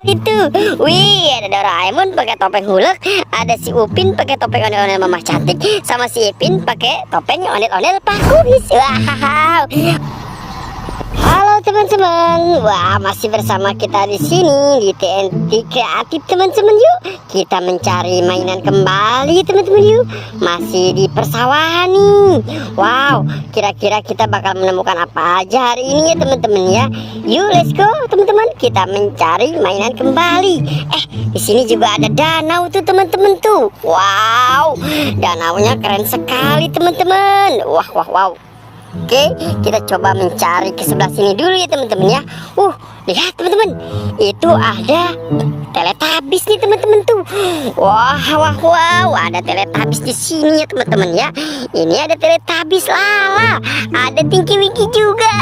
Itu, wih, ada Doraemon pakai topeng hulek, ada si Upin pakai topeng ondel-ondel Mama Cantik, sama si Ipin pakai topeng ondel-ondel Pak Kumis. Wow. Halo teman-teman, wah masih bersama kita di sini di TNT Kreatif teman-teman. Yuk kita mencari mainan kembali teman-teman. Yuk masih di persawahan nih. Wow, kira-kira kita bakal menemukan apa aja hari ini ya teman-teman ya. Yuk let's go teman-teman, kita mencari mainan kembali. Di sini juga ada danau tuh teman-teman tuh. Wow, danaunya keren sekali teman-teman. Wow. Oke, kita coba mencari ke sebelah sini dulu ya teman-teman ya. Lihat teman-teman, itu ada Teletubbies nih teman-teman tuh. Wow, ada Teletubbies di sini ya teman-teman ya. Ini ada Teletubbies Lala, ada Tinky Winky juga.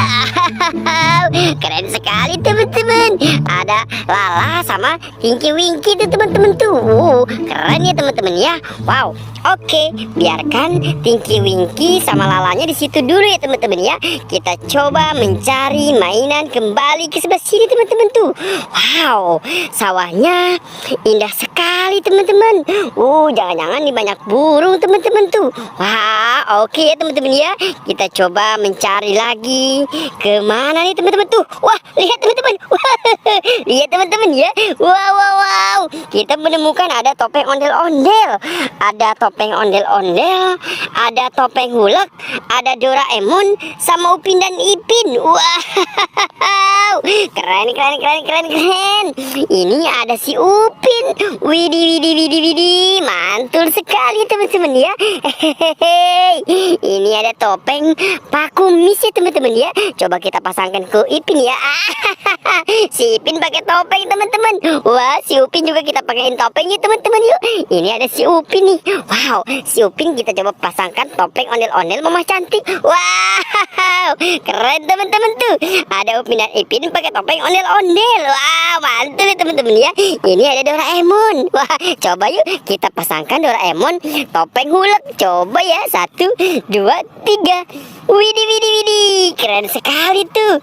Keren sekali teman-teman. Ada Lala sama Tinky Winky tuh teman-teman tuh. Keren ya teman-teman ya. Wow. Oke, biarkan Tinky Winky sama Lalanya di situ dulu ya teman-teman ya. Kita coba mencari mainan kembali ke sebelah sini teman-teman tuh. Wow, sawahnya indah sekali teman-teman. Jangan-jangan ini banyak burung teman-teman tuh. Wah, oke ya teman-teman ya. Kita coba mencari lagi. Kemana nih teman-teman tuh? Wah, lihat teman-teman. Lihat teman-teman ya. Wow. Kita menemukan ada topeng ondel-ondel. Ada topeng ondel-ondel, ada topeng hulek, ada Doraemon sama Upin dan Ipin. Wow, keren. Ini ada si Upin. Widih, mantul sekali teman-teman ya. Ini ada topeng Pak Kumis ya teman-teman ya. Coba kita pasangkan ke Ipin ya. Si Ipin pakai topeng teman-teman. Wah, si Upin juga kita pakein topengnya teman-teman yuk. Ini ada si Upin nih. Wow, si Upin kita coba pasangkan topeng ondel-ondel Mama Cantik. Wow, keren teman-teman tuh. Ada Upin dan Ipin pakai topeng ondel-ondel. Wow, mantul ya teman-teman ya. Ini ada Doraemon. Wah, coba yuk kita pasangkan Doraemon topeng hulek. Coba ya, 1, 2, 3. Widih, keren sekali tuh.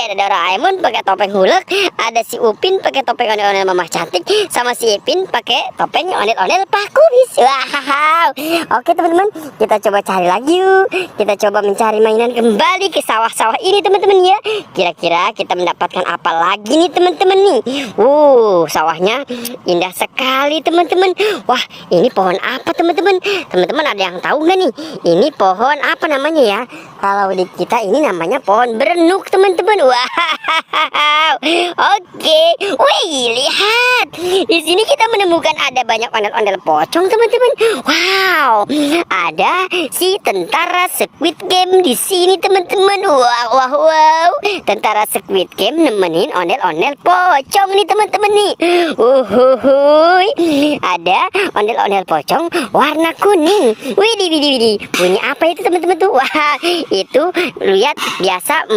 Ada Doraemon pakai topeng hulek, ada si Upin pakai topeng ondel-ondel Mama Cantik, sama si Ipin pakai topeng ondel-ondel Pak Kumis. Wow. Oke teman-teman, kita coba cari lagi yuk. Kita coba mencari mainan kembali ke sawah-sawah ini teman-teman ya. Kira-kira kita mendapatkan apa lagi nih teman-teman nih? Sawahnya indah sekali teman-teman. Wah, ini pohon apa teman-teman? Teman-teman ada yang tahu nggak nih? Ini pohon apa namanya ya? Kalau di kita ini namanya pohon berenuk teman-teman. Wow. Oke. Wih, lihat. Di sini kita menemukan ada banyak ondel-ondel pocong teman-teman. Wow. Ada si tentara Squid Game di sini teman-teman. Wow. Tentara Squid Game nemenin ondel-ondel pocong nih teman-teman nih. Ada ondel-ondel pocong warna kuning. Widih. Bunyi apa itu teman-teman tuh? Wah, itu lihat biasa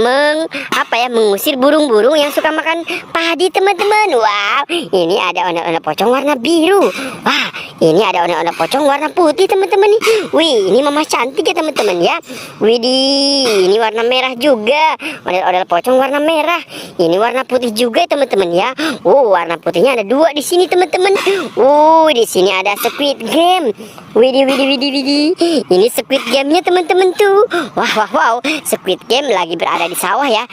mengusir burung-burung yang suka makan padi teman-teman. Wow, ini ada ondel-ondel pocong warna biru. Wah, ini ada ondel-ondel pocong warna putih teman-teman nih. Wih, ini Mama Cantik ya teman-teman ya. Widih, ini warna merah juga. Ondel-ondel pocong warna merah. Ini warna putih juga ya teman-teman ya. Warna putihnya ada 2 di sini teman-teman. Di sini ada Squid Game. Widih. Ini Squid Game-nya teman-teman tuh. Wow, Squid Game lagi berada di sawah ya.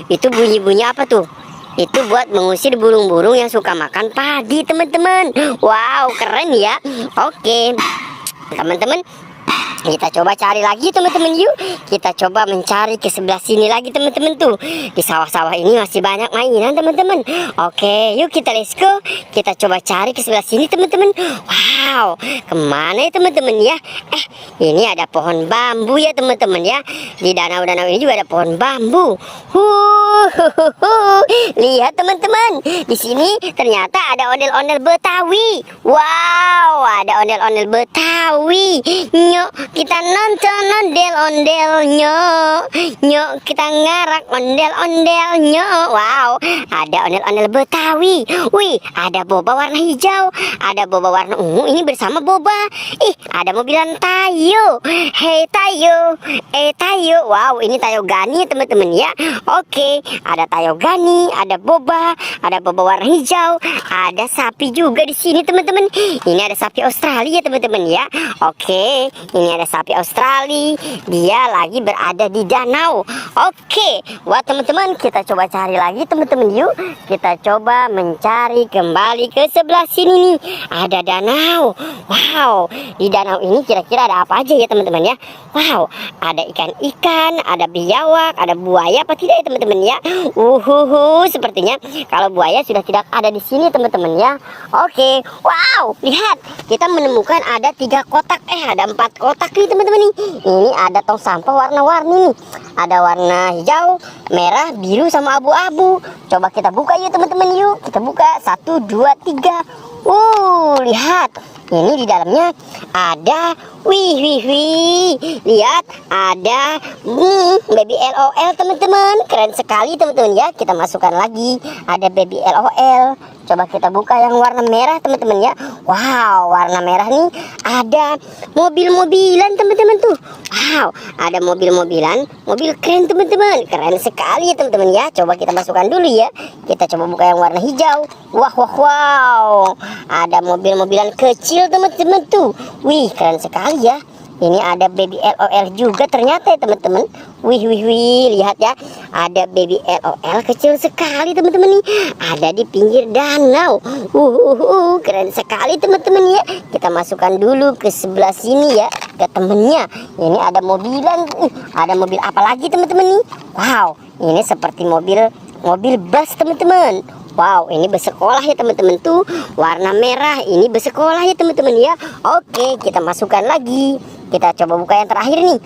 Itu bunyi-bunyi apa tuh? Itu buat mengusir burung-burung yang suka makan padi teman-teman. Wow, keren ya. Oke teman-teman, kita coba cari lagi teman-teman yuk. Kita coba mencari ke sebelah sini lagi teman-teman tuh. Di sawah-sawah ini masih banyak mainan teman-teman. Oke, yuk kita let's go. Kita coba cari ke sebelah sini teman-teman. Wow, kemana ya teman-teman ya? Ini ada pohon bambu ya teman-teman ya. Di danau-danau ini juga ada pohon bambu. Lihat teman-teman, di sini ternyata ada ondel-ondel Betawi. Wow, ada ondel-ondel Betawi. kita nonton ondel-ondelnya. Nyok kita ngarak ondel-ondelnya. Wow, ada ondel-ondel Betawi. Wih, ada boba warna hijau, ada boba warna ungu ini bersama boba. Ih, ada mobilan Tayo. Hey Tayo, Tayo. Wow, ini Tayo Gani teman-teman ya. Oke, ada Tayo Gani, ada boba warna hijau, ada sapi juga di sini teman-teman. Ini ada sapi Australia teman-teman ya. Oke, ini ada sapi Australia. Dia lagi berada di danau. Oke, wah teman-teman, kita coba cari lagi teman-teman yuk. Kita coba mencari kembali ke sebelah sini nih. Ada danau. Wow, di danau ini kira-kira ada apa aja ya teman-teman ya. Wow, ada ikan-ikan, ada biawak, ada buaya apa tidak ya teman-teman ya. Sepertinya kalau buaya sudah tidak ada di sini teman-teman ya. Oke, wow, lihat, kita menemukan ada 3 kotak, ada 4 kotak nih teman-teman nih. Ini ada tong sampah warna-warni nih. Ada warna hijau, merah, biru sama abu-abu. Coba kita buka yuk teman-teman yuk. Kita buka 1, 2, 3. Lihat. Ini di dalamnya ada lihat, ada baby LOL teman-teman. Keren sekali teman-teman ya. Kita masukkan lagi, ada baby LOL. Coba kita buka yang warna merah teman-teman ya. Wow, warna merah nih ada mobil-mobilan teman-teman tuh. Wow, ada mobil-mobilan, mobil keren teman-teman. Keren sekali ya teman-teman ya. Coba kita masukkan dulu ya. Kita coba buka yang warna hijau. Wow. Ada mobil-mobilan kecil teman-teman tuh. Wih, keren sekali ya. Ini ada baby LOL juga ternyata ya teman-teman. Wih, lihat ya. Ada baby LOL kecil sekali teman-teman nih. Ada di pinggir danau. Keren sekali teman-teman ya. Kita masukkan dulu ke sebelah sini ya, ke temennya. Ini ada mobilan. Ada mobil apa lagi teman-teman nih? Wow, ini seperti mobil bus teman-teman. Wow, ini bersekolah ya teman-teman tuh. Warna merah, ini bersekolah ya teman-teman ya. Oke, kita masukkan lagi. Kita coba buka yang terakhir nih.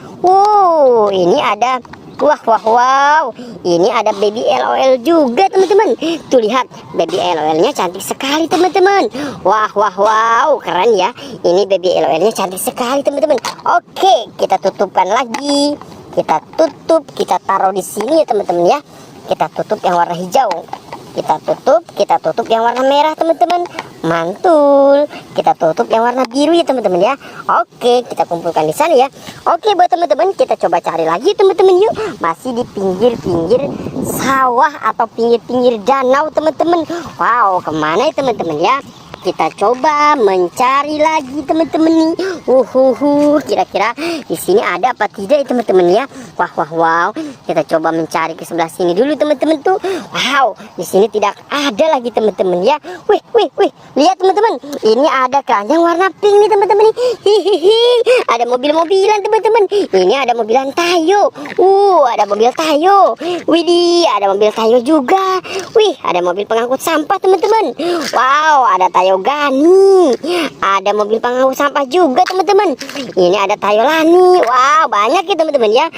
Ini ada wow. Ini ada baby LOL juga teman-teman. Tuh lihat, baby LOL-nya cantik sekali teman-teman. Wow, keren ya. Ini baby LOL-nya cantik sekali teman-teman. Oke, kita tutupkan lagi. Kita tutup, kita taruh di sini ya teman-teman ya. Kita tutup yang warna hijau. Kita tutup yang warna merah teman-teman. Mantul. Kita tutup yang warna biru ya teman-teman ya. Oke, kita kumpulkan di sana ya. Oke, buat teman-teman, kita coba cari lagi teman-teman yuk. Masih di pinggir-pinggir sawah atau pinggir-pinggir danau teman-teman. Wow, kemana ya teman-teman ya? Kita coba mencari lagi teman-teman nih. Kira-kira di sini ada apa tidak ya teman-teman ya? Wow. Kita coba mencari ke sebelah sini dulu teman-teman tuh. Wow, di sini tidak ada lagi teman-teman ya. Wih. Lihat teman-teman. Ini ada keranjang warna pink nih teman-teman nih. Ada mobil-mobilan teman-teman. Ini ada mobilan Tayo. Ada mobil Tayo. Widih, ada mobil Tayo juga. Wih, ada mobil pengangkut sampah teman-teman. Wow, ada Tayo Gani. Ada mobil pengangkut sampah juga teman-teman. Ini ada Tayo Lani. Wow, banyak ya teman-teman ya.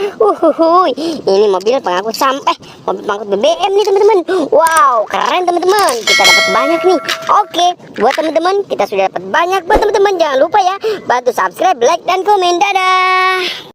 Ini mobil pengangkut sampah, mobil pengangkut BBM nih teman-teman. Wow, keren teman-teman. Kita dapat banyak nih. Oke, buat teman-teman, kita sudah dapat banyak. Buat teman-teman, jangan lupa ya bantu subscribe, like, dan komen. Dadah.